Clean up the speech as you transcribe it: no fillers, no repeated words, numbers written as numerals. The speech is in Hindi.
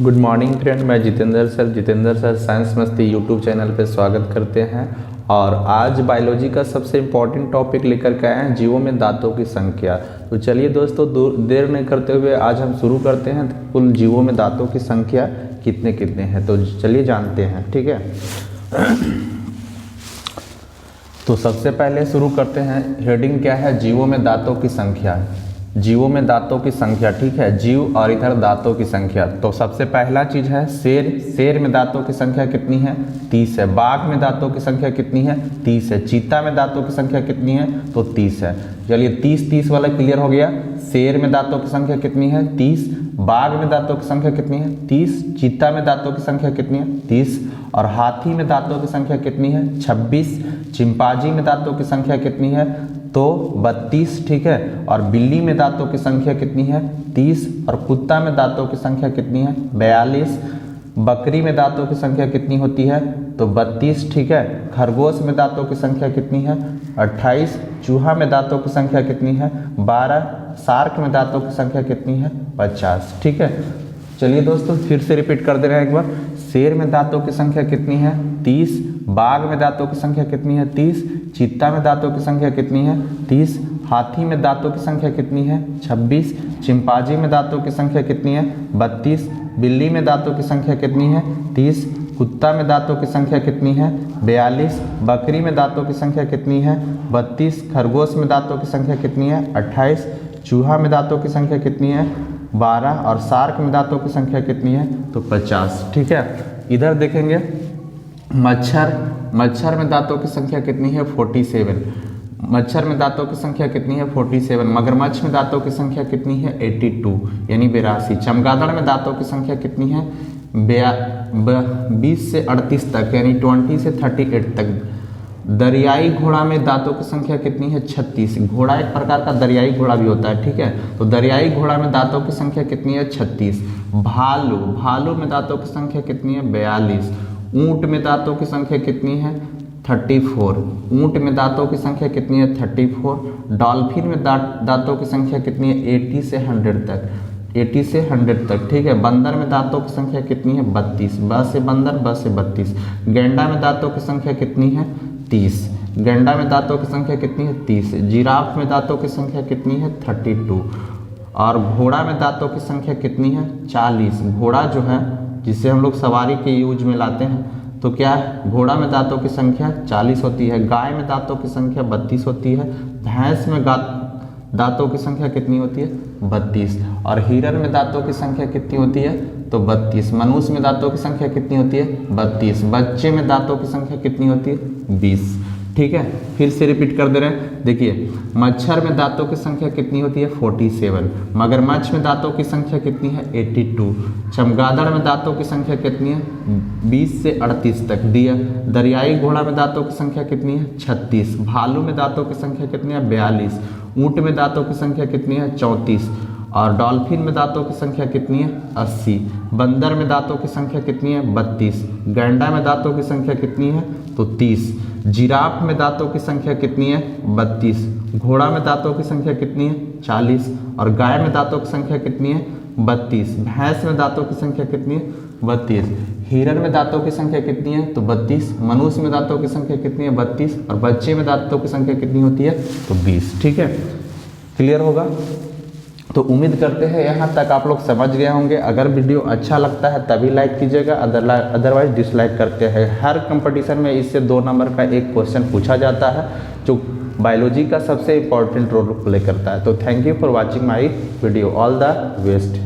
गुड मॉर्निंग फ्रेंड, मैं जितेंद्र सर साइंस मस्ती यूट्यूब चैनल पे स्वागत करते हैं। और आज बायोलॉजी का सबसे इम्पॉर्टेंट टॉपिक लेकर के आए हैं, जीवों में दांतों की संख्या। तो चलिए दोस्तों, देर नहीं करते हुए आज हम शुरू करते हैं। कुल जीवों में दांतों की संख्या कितने कितने हैं, तो चलिए जानते हैं। ठीक है, तो सबसे पहले शुरू करते हैं। हेडिंग क्या है? जीवों में दांतों की संख्या। जीवों में दांतों की संख्या, ठीक है, जीव और इधर दांतों की संख्या। तो सबसे पहला चीज है शेर। शेर में दांतों की संख्या कितनी है? 30 है। बाघ में दांतों की संख्या कितनी है? 30 है। चीता में दांतों की संख्या कितनी है? तो 30 है। चलिए 30 वाला क्लियर हो गया। शेर में दांतों की संख्या कितनी है? 30। बाघ में दांतों की संख्या कितनी है? 30। चीता में दांतों की संख्या कितनी है? 30। और हाथी में दांतों की संख्या कितनी है? 26। चिंपांजी में दांतों की संख्या कितनी है? तो 32। ठीक है। और बिल्ली में दांतों की संख्या कितनी है? 30। और कुत्ता में दांतों की संख्या कितनी है? 42। बकरी में दांतों की संख्या कितनी होती है? तो 32। ठीक है। खरगोश में दांतों की संख्या कितनी है? 28। चूहा में दांतों की संख्या कितनी है? 12। शार्क में दांतों की संख्या कितनी है? 50। ठीक है। चलिए दोस्तों, फिर से रिपीट कर दे रहे हैं एक बार। शेर में दांतों की संख्या कितनी है? 30। बाघ में दांतों की संख्या कितनी है? 30। चीता में दांतों की संख्या कितनी है? 30। हाथी में दांतों की संख्या कितनी है? 26। चिंपांजी में दांतों की संख्या कितनी है? 32। बिल्ली में दांतों की संख्या कितनी है? 30। कुत्ता में दांतों की संख्या कितनी है? 42। बकरी में दांतों की संख्या कितनी है? 32। खरगोश में दांतों की संख्या कितनी है? 28। चूहा में दांतों की संख्या कितनी है? 12। और शार्क में दांतों की संख्या कितनी है? तो 50। ठीक है। इधर देखेंगे मच्छर में दांतों की संख्या कितनी है? 47। मच्छर में दांतों की संख्या कितनी है? 47। मगरमच्छ में दांतों की संख्या कितनी है? 82 यानी 82। चमगादड़ में दांतों की संख्या कितनी है? 20 से 38 तक यानी 20 से 38 तक। दरियाई घोड़ा में दांतों की संख्या कितनी है? 36। घोड़ा एक प्रकार का दरियाई घोड़ा भी होता है। ठीक है। तो दरियाई घोड़ा में दांतों की संख्या कितनी है? 36। भालू में दांतों की संख्या कितनी है? 42। ऊंट में दांतों की संख्या कितनी है? 34। ऊंट में दांतों की संख्या कितनी है? 34। डॉल्फिन में दांतों की संख्या कितनी है? 80 से 100 तक। 80 से 100 तक। ठीक है। बंदर में दांतों की संख्या कितनी है? 32। ब से बंदर, ब से 32। गैंडा में दांतों की संख्या कितनी है? 30। गैंडा में दांतों की संख्या कितनी है? 30। जिराफ में दांतों की संख्या कितनी है? 32। और घोड़ा में दांतों की संख्या कितनी है? 40। घोड़ा जो है जिसे हम लोग सवारी के यूज में लाते हैं, तो क्या है? घोड़ा में दांतों की संख्या 40 होती है। गाय में दांतों की संख्या 32 होती है। भैंस में दांतों की संख्या कितनी होती है? 32। और हिरन में दांतों की संख्या कितनी होती है? तो 32। मनुष्य में दांतों की संख्या कितनी होती है? 32। बच्चे में दांतों की संख्या कितनी होती है? 20। ठीक है। फिर से रिपीट कर दे रहे हैं। देखिए, मच्छर में दांतों की संख्या कितनी होती है? 47। मगरमच्छ में दांतों की संख्या कितनी है? 82। चमगादड़ में दांतों की संख्या कितनी है? 20 से 38 तक दिया। दरियाई घोड़ा में दांतों की संख्या कितनी है? 36। भालू में दांतों की संख्या कितनी है? 42। ऊंट में दांतों की संख्या कितनी है? 34। और डॉल्फिन में दांतों की संख्या कितनी है? 80। बंदर में दांतों की संख्या कितनी है? 32। गैंडा में दांतों की संख्या कितनी है? तो 30। जिराफ में दांतों की संख्या कितनी है? 32। घोड़ा में दांतों की संख्या कितनी है? 40। और गाय में दांतों की संख्या कितनी है? 32। भैंस में दांतों की संख्या कितनी है? 32। हिरन में दांतों की संख्या कितनी है? तो 32। मनुष्य में दांतों की संख्या कितनी है? 32। और बच्चे में दांतों की संख्या कितनी होती है? तो 20। ठीक है। क्लियर होगा? तो उम्मीद करते हैं यहाँ तक आप लोग समझ गए होंगे। अगर वीडियो अच्छा लगता है तभी लाइक कीजिएगा, अदरवाइज डिसलाइक करते हैं। हर कंपटीशन में इससे 2 नंबर का एक क्वेश्चन पूछा जाता है जो बायोलॉजी का सबसे इंपॉर्टेंट रोल प्ले करता है। तो thank you for watching my video. All the best.